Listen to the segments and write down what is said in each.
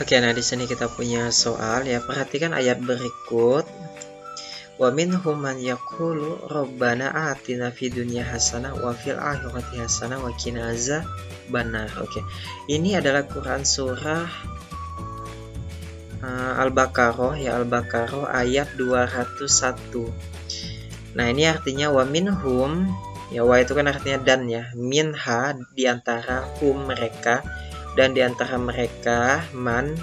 Oke, nah di sini kita punya soal ya. Perhatikan ayat berikut. Wa minhum man yaqulu rabbana atina fid dunya hasanah wa fil akhirati hasanah wa qina azabannar. Oke. Ini adalah Quran surah Al-Baqarah ya, Al-Baqarah ayat 201. Nah, ini artinya wa minhum ya, wa itu kan artinya dan ya. Minha diantara hum mereka, dan diantara mereka man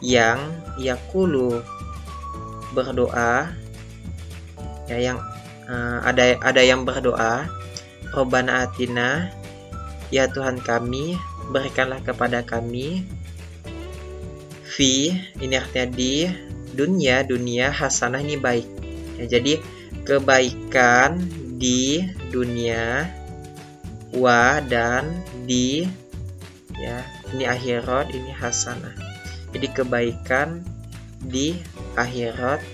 yang yaqulu berdoa ya, yang ada yang berdoa Robbana atina, ya Tuhan kami berikanlah kepada kami, fi ini artinya di dunia hasanah ini baik ya, jadi kebaikan di dunia, wa dan di ya, ini akhirat, ini hasanah, jadi kebaikan di akhirat,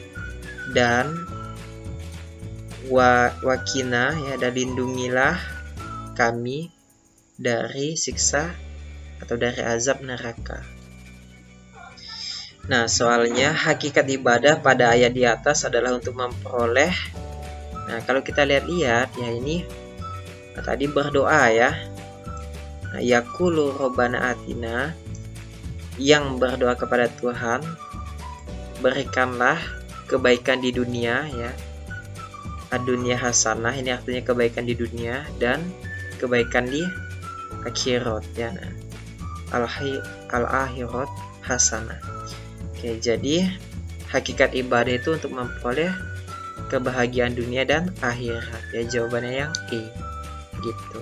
dan wakina ya, dan lindungilah kami dari siksa atau dari azab neraka. Nah, soalnya hakikat ibadah pada ayat di atas adalah untuk memperoleh. Nah, kalau kita lihat ya, ini tadi berdoa ya. Nah, yaqulu robbana atina, yang berdoa kepada Tuhan, berikanlah kebaikan di dunia ya. Dunia hasanah ini artinya kebaikan di dunia, dan kebaikan di akhirat ya. Nah, al-akhirat hasanah. Oke, jadi hakikat ibadah itu untuk memperoleh kebahagiaan dunia dan akhirat ya, jawabannya yang E gitu.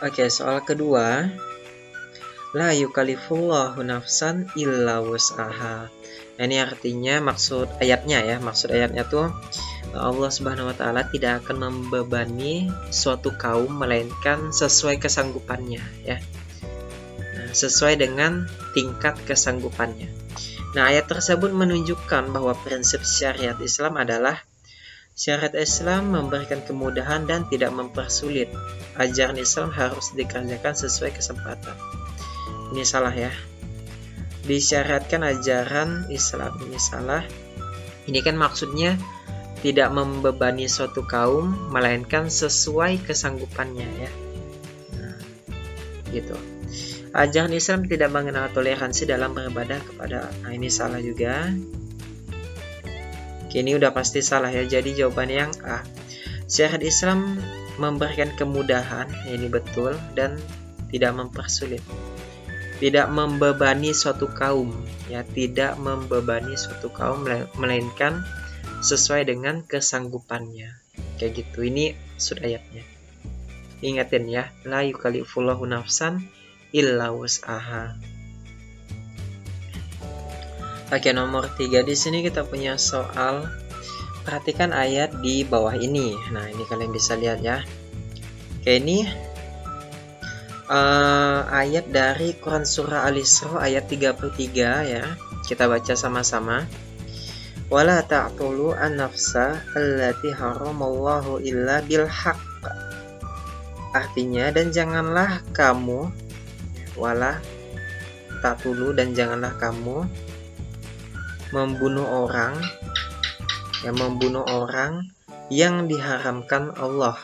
Oke, soal kedua, la yukallifullahu nafsan illa wus'aha. Nah, ini artinya maksud ayatnya tuh Allah Subhanahu wa taala tidak akan membebani suatu kaum melainkan sesuai kesanggupannya ya. Nah, sesuai dengan tingkat kesanggupannya. Nah, ayat tersebut menunjukkan bahwa prinsip syariat Islam adalah syariat Islam memberikan kemudahan dan tidak mempersulit. Ajaran Islam harus dikerjakan sesuai kesempatan. Ini salah ya. Disyariatkan ajaran Islam, ini salah. Ini kan maksudnya tidak membebani suatu kaum melainkan sesuai kesanggupannya ya. Nah, gitu. Ajaran Islam tidak mengenal toleransi dalam beribadah kepada. Nah, ini salah juga. Oke, ini udah pasti salah ya. Jadi jawabannya yang A. Syariat Islam memberikan kemudahan, ini betul, dan tidak mempersulit. Tidak membebani suatu kaum ya, tidak membebani suatu kaum melainkan sesuai dengan kesanggupannya. Kayak gitu. Ini sudah ayatnya. Ingatin ya, la yukallifullahu nafsan illa wus'aha. Oke, nomor 3 di sini kita punya soal. Perhatikan ayat di bawah ini. Nah, ini kalian bisa lihat ya. Oke, ini ayat dari Quran surah Al-Isra ayat 33 ya. Kita baca sama-sama. Wala ta'tulu an-nafsa allati haramallahu illa bil haqq. Artinya, dan janganlah kamu, wala ta'tulu, dan janganlah kamu membunuh orang yang diharamkan Allah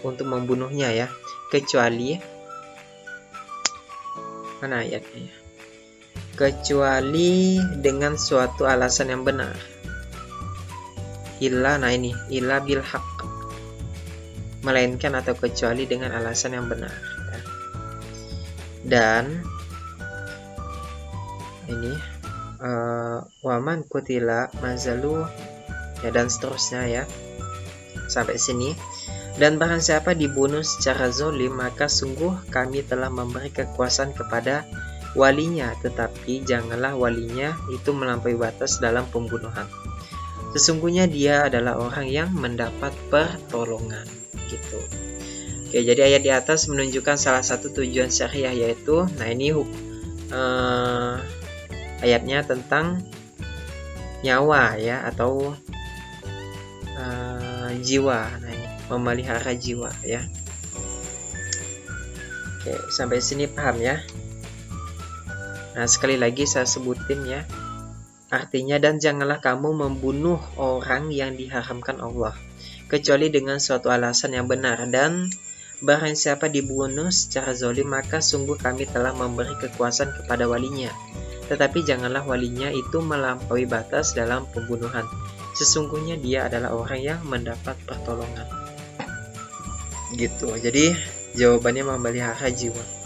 untuk membunuhnya ya, kecuali mana ayatnya ya? Kecuali dengan suatu alasan yang benar. Illa, nah ini illa bil haqq, melainkan atau kecuali dengan alasan yang benar ya. Dan ini waman kutila mazalu ya, dan seterusnya ya sampai sini. Dan barang siapa dibunuh secara zalim, maka sungguh kami telah memberi kekuasaan kepada walinya, tetapi janganlah walinya itu melampaui batas dalam pembunuhan. Sesungguhnya dia adalah orang yang mendapat pertolongan gitu. Oke, jadi ayat di atas menunjukkan salah satu tujuan syariah, yaitu nah ini ayatnya tentang nyawa ya, atau jiwa. Nah, ini memelihara jiwa ya. Oke, sampai sini paham ya. Nah, sekali lagi saya sebutin ya. Artinya, dan janganlah kamu membunuh orang yang diharamkan Allah, kecuali dengan suatu alasan yang benar. Dan barang siapa dibunuh secara zalim, maka sungguh kami telah memberi kekuasaan kepada walinya. Tetapi janganlah walinya itu melampaui batas dalam pembunuhan. Sesungguhnya dia adalah orang yang mendapat pertolongan. Gitu. Jadi jawabannya memelihara jiwa.